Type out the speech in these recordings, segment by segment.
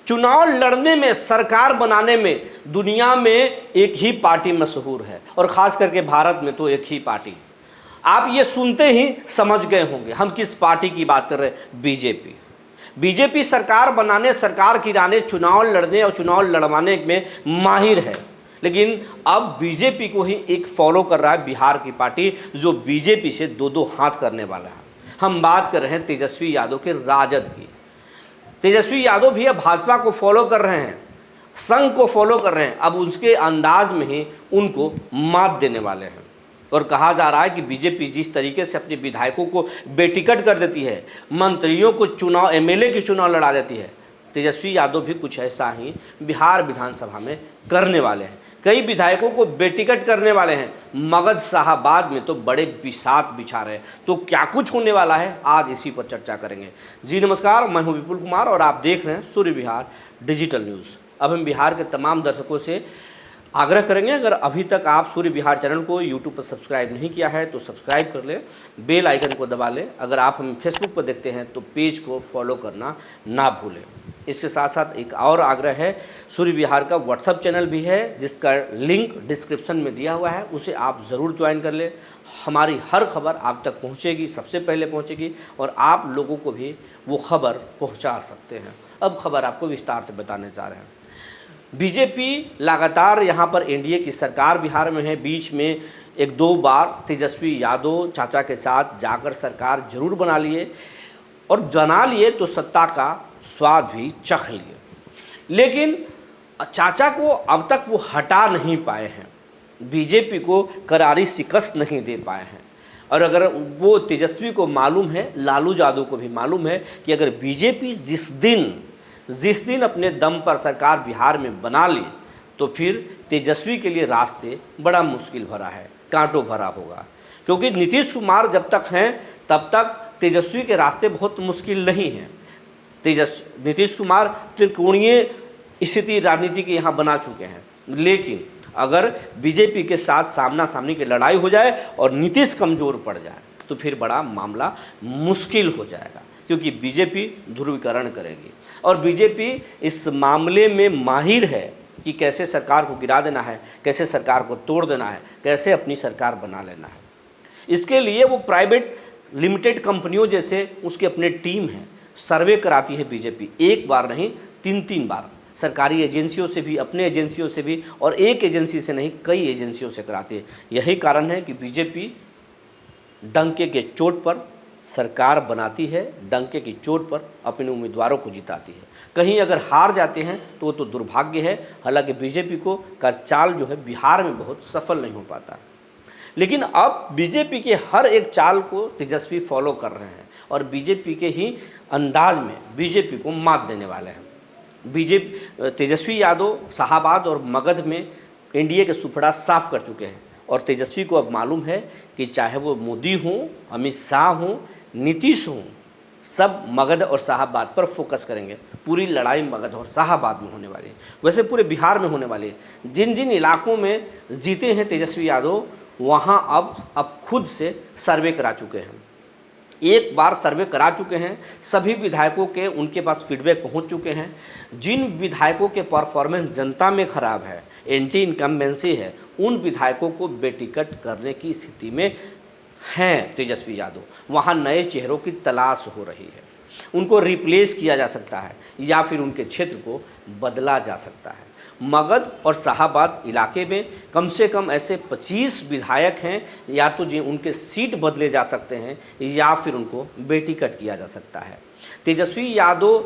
चुनाव लड़ने में, सरकार बनाने में दुनिया में एक ही पार्टी मशहूर है, और ख़ास करके भारत में तो एक ही पार्टी। आप ये सुनते ही समझ गए होंगे हम किस पार्टी की बात कर रहे हैं, बीजेपी। बीजेपी सरकार बनाने, सरकार गिराने, चुनाव लड़ने और चुनाव लड़वाने में माहिर है। लेकिन अब बीजेपी को ही एक फॉलो कर रहा है बिहार की पार्टी, जो बीजेपी से दो दो हाथ करने वाला है। हम बात कर रहे हैं तेजस्वी यादव के राजद की। तेजस्वी यादव भी अब भाजपा को फॉलो कर रहे हैं, संघ को फॉलो कर रहे हैं। अब उसके अंदाज में ही उनको मात देने वाले हैं। और कहा जा रहा है कि बीजेपी जिस तरीके से अपने विधायकों को बेटिकट कर देती है, मंत्रियों को चुनाव, एमएलए के चुनाव लड़ा देती है, तेजस्वी यादव भी कुछ ऐसा ही बिहार विधानसभा में करने वाले हैं। कई विधायकों को बेटिकट करने वाले हैं। मगध साहबाद में तो बड़े बिसात बिछा रहे हैं। तो क्या कुछ होने वाला है, आज इसी पर चर्चा करेंगे। जी नमस्कार, मैं हूं विपुल कुमार और आप देख रहे हैं सूर्य विहार डिजिटल न्यूज़। अब हम बिहार के तमाम दर्शकों से आग्रह करेंगे, अगर अभी तक आप सूर्य विहार चैनल को यूट्यूब पर सब्सक्राइब नहीं किया है तो सब्सक्राइब कर लें, बेल आइकन को दबा लें। अगर आप हमें फेसबुक पर देखते हैं तो पेज को फॉलो करना ना भूलें। इसके साथ साथ एक और आग्रह है, सूर्य विहार का व्हाट्सएप चैनल भी है जिसका लिंक डिस्क्रिप्शन में दिया हुआ है, उसे आप ज़रूर ज्वाइन कर लें। हमारी हर खबर आप तक पहुँचेगी, सबसे पहले पहुँचेगी, और आप लोगों को भी वो खबर पहुँचा सकते हैं। अब खबर आपको विस्तार से बताने जा रहे हैं। बीजेपी लगातार यहाँ पर एनडीए की सरकार बिहार में है। बीच में एक दो बार तेजस्वी यादव चाचा के साथ जाकर सरकार जरूर बना लिए, और बना लिए तो सत्ता का स्वाद भी चख लिए। लेकिन चाचा को अब तक वो हटा नहीं पाए हैं, बीजेपी को करारी शिकस्त नहीं दे पाए हैं। और अगर वो तेजस्वी को मालूम है, लालू यादव को भी मालूम है कि अगर बीजेपी जिस दिन अपने दम पर सरकार बिहार में बना ली तो फिर तेजस्वी के लिए रास्ते बड़ा मुश्किल भरा है, कांटों भरा होगा। क्योंकि नीतीश कुमार जब तक हैं तब तक तेजस्वी के रास्ते बहुत मुश्किल नहीं हैं। नीतीश कुमार त्रिकोणीय स्थिति राजनीति के यहाँ बना चुके हैं। लेकिन अगर बीजेपी के साथ सामना सामनी की लड़ाई हो जाए और नीतीश कमज़ोर पड़ जाए तो फिर बड़ा मामला मुश्किल हो जाएगा, क्योंकि बीजेपी ध्रुवीकरण करेगी। और बीजेपी इस मामले में माहिर है कि कैसे सरकार को गिरा देना है, कैसे सरकार को तोड़ देना है, कैसे अपनी सरकार बना लेना है। इसके लिए वो प्राइवेट लिमिटेड कंपनियों जैसे उसके अपने टीम हैं, सर्वे कराती है बीजेपी। एक बार नहीं, तीन बार सरकारी एजेंसियों से भी, अपने एजेंसियों से भी, और एक एजेंसी से नहीं कई एजेंसियों से कराती है। यही कारण है कि बीजेपी डंके के चोट पर सरकार बनाती है, डंके की चोट पर अपने उम्मीदवारों को जिताती है। कहीं अगर हार जाते हैं तो वो तो दुर्भाग्य है। हालांकि बीजेपी को का चाल जो है बिहार में बहुत सफल नहीं हो पाता। लेकिन अब बीजेपी के हर एक चाल को तेजस्वी फॉलो कर रहे हैं और बीजेपी के ही अंदाज में बीजेपी को मात देने वाले हैं। तेजस्वी यादव शाहाबाद और मगध में एनडीए के सुपड़ा साफ कर चुके हैं, और तेजस्वी को अब मालूम है कि चाहे वो मोदी हों, अमित शाह हों, नीतीश हों, सब मगध और शाहाबाद पर फोकस करेंगे। पूरी लड़ाई मगध और शाहाबाद में होने वाली है, वैसे पूरे बिहार में होने वाली है। जिन जिन इलाकों में जीते हैं तेजस्वी यादव, वहाँ अब खुद से सर्वे करा चुके हैं। एक बार सर्वे करा चुके हैं, सभी विधायकों के उनके पास फीडबैक पहुंच चुके हैं। जिन विधायकों के परफॉर्मेंस जनता में खराब है, एंटी इनकम्बेंसी है, उन विधायकों को बेटिकट करने की स्थिति में हैं तेजस्वी यादव। वहां नए चेहरों की तलाश हो रही है, उनको रिप्लेस किया जा सकता है या फिर उनके क्षेत्र को बदला जा सकता है। मगध और शाहाबाद इलाके में कम से कम ऐसे 25 विधायक हैं, या तो जी उनके सीट बदले जा सकते हैं या फिर उनको बेटिकट किया जा सकता है। तेजस्वी यादव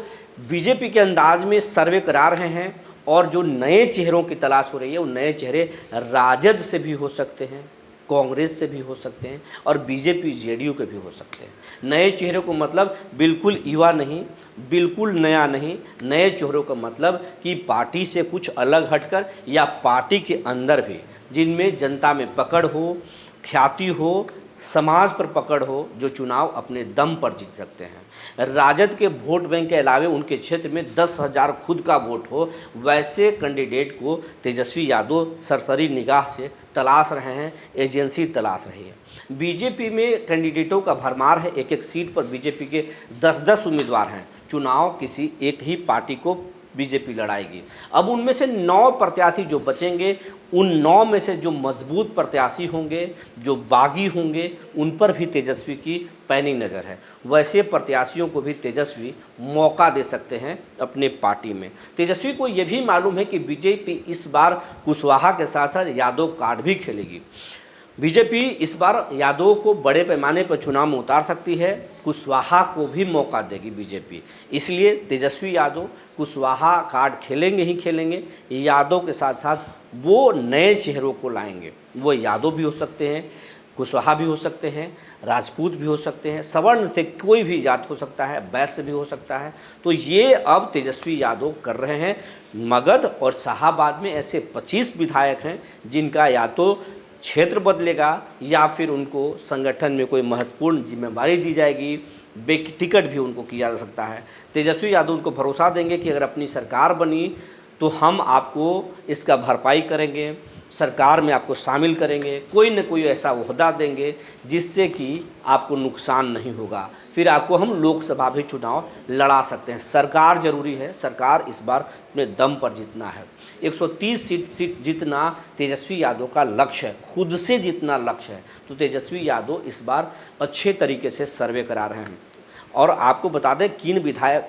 बीजेपी के अंदाज में सर्वे करा रहे हैं, और जो नए चेहरों की तलाश हो रही है वो नए चेहरे राजद से भी हो सकते हैं, कांग्रेस से भी हो सकते हैं, और बीजेपी जेडीयू के भी हो सकते हैं। नए चेहरों को मतलब बिल्कुल युवा नहीं, बिल्कुल नया नहीं। नए चेहरों का मतलब कि पार्टी से कुछ अलग हटकर, या पार्टी के अंदर भी जिनमें जनता में पकड़ हो, ख्याति हो, समाज पर पकड़ हो, जो चुनाव अपने दम पर जीत सकते हैं। राजद के वोट बैंक के अलावे उनके क्षेत्र में 10,000 खुद का वोट हो, वैसे कैंडिडेट को तेजस्वी यादव सरसरी निगाह से तलाश रहे हैं, एजेंसी तलाश रही है। बीजेपी में कैंडिडेटों का भरमार है, एक एक सीट पर बीजेपी के 10-10 उम्मीदवार हैं। चुनाव किसी एक ही पार्टी को बीजेपी लड़ाएगी। अब उनमें से 9 प्रत्याशी जो बचेंगे, उन 9 में से जो मजबूत प्रत्याशी होंगे, जो बागी होंगे, उन पर भी तेजस्वी की पैनी नज़र है। वैसे प्रत्याशियों को भी तेजस्वी मौका दे सकते हैं अपने पार्टी में। तेजस्वी को यह भी मालूम है कि बीजेपी इस बार कुशवाहा के साथ यादव कार्ड भी खेलेगी। बीजेपी इस बार यादव को बड़े पैमाने पर चुनाव में उतार सकती है, कुशवाहा को भी मौका देगी बीजेपी। इसलिए तेजस्वी यादव कुशवाहा कार्ड खेलेंगे ही खेलेंगे। यादव के साथ साथ वो नए चेहरों को लाएंगे। वो यादव भी हो सकते हैं, कुशवाहा भी हो सकते हैं, राजपूत भी हो सकते हैं, सवर्ण से कोई भी जात हो सकता है, वैश्य भी हो सकता है। तो ये अब तेजस्वी यादव कर रहे हैं। मगध और शाहाबाद में ऐसे 25 विधायक हैं जिनका या तो क्षेत्र बदलेगा या फिर उनको संगठन में कोई महत्वपूर्ण जिम्मेदारी दी जाएगी, टिकट भी उनको किया जा सकता है। तेजस्वी यादव उनको भरोसा देंगे कि अगर अपनी सरकार बनी तो हम आपको इसका भरपाई करेंगे, सरकार में आपको शामिल करेंगे, कोई न कोई ऐसा ओहदा देंगे जिससे कि आपको नुकसान नहीं होगा, फिर आपको हम लोकसभा भी चुनाव लड़ा सकते हैं। सरकार जरूरी है, सरकार इस बार अपने दम पर जीतना है। 130 सीट जीतना तेजस्वी यादव का लक्ष्य है, खुद से जितना लक्ष्य है। तो तेजस्वी यादव इस बार अच्छे तरीके से सर्वे करा रहे हैं। और आपको बता दें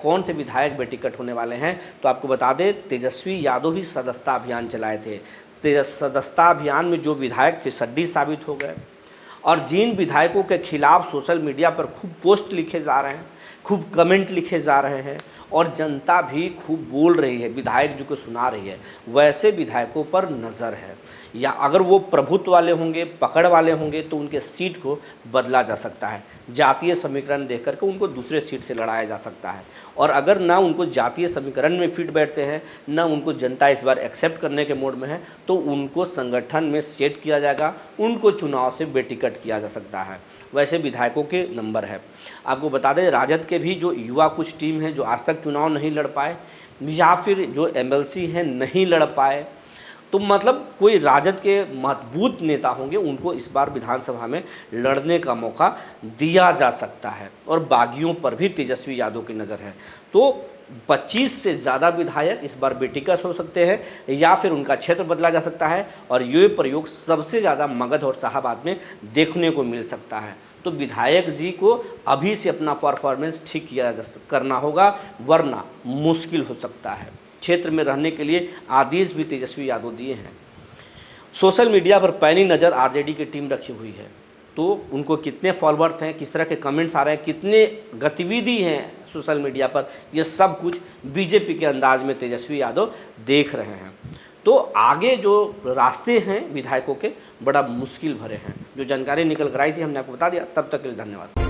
कौन से विधायक बेटिकट होने वाले हैं, तो आपको बता दें तेजस्वी यादव ही सदस्यता अभियान चलाए थे। सदस्यता अभियान में जो विधायक फिसड्डी साबित हो गए और जिन विधायकों के खिलाफ सोशल मीडिया पर खूब पोस्ट लिखे जा रहे हैं, खूब कमेंट लिखे जा रहे हैं और जनता भी खूब बोल रही है, विधायक जो को सुना रही है, वैसे विधायकों पर नज़र है। या अगर वो प्रभुत्व वाले होंगे, पकड़ वाले होंगे, तो उनके सीट को बदला जा सकता है। जातीय समीकरण देख करके उनको दूसरे सीट से लड़ाया जा सकता है। और अगर ना उनको जातीय समीकरण में फिट बैठते हैं, ना उनको जनता इस बार एक्सेप्ट करने के मोड में है, तो उनको संगठन में सेट किया जाएगा, उनको चुनाव से बेटिकट किया जा सकता है। वैसे विधायकों के नंबर है। आपको बता दें राजद के भी जो युवा कुछ टीम है जो आज तक चुनाव नहीं लड़ पाए, या फिर जो एमएलसी हैं नहीं लड़ पाए, तो मतलब कोई राजद के मजबूत नेता होंगे, उनको इस बार विधानसभा में लड़ने का मौका दिया जा सकता है। और बागियों पर भी तेजस्वी यादव की नज़र है। तो 25 से ज़्यादा विधायक इस बार बेटिकट हो सकते हैं या फिर उनका क्षेत्र बदला जा सकता है। और ये प्रयोग सबसे ज़्यादा मगध और शाहाबाद में देखने को मिल सकता है। तो विधायक जी को अभी से अपना परफॉर्मेंस ठीक करना होगा, वरना मुश्किल हो सकता है। क्षेत्र में रहने के लिए आदेश भी तेजस्वी यादव दिए हैं। सोशल मीडिया पर पैनी नज़र आरजेडी की टीम रखी हुई है। तो उनको कितने फॉलोअर्स हैं, किस तरह के कमेंट्स आ रहे हैं, कितने गतिविधि हैं सोशल मीडिया पर, ये सब कुछ बीजेपी के अंदाज में तेजस्वी यादव देख रहे हैं। तो आगे जो रास्ते हैं विधायकों के बड़ा मुश्किल भरे हैं। जो जानकारी निकल कर आई थी हमने आपको बता दिया। तब तक के लिए धन्यवाद।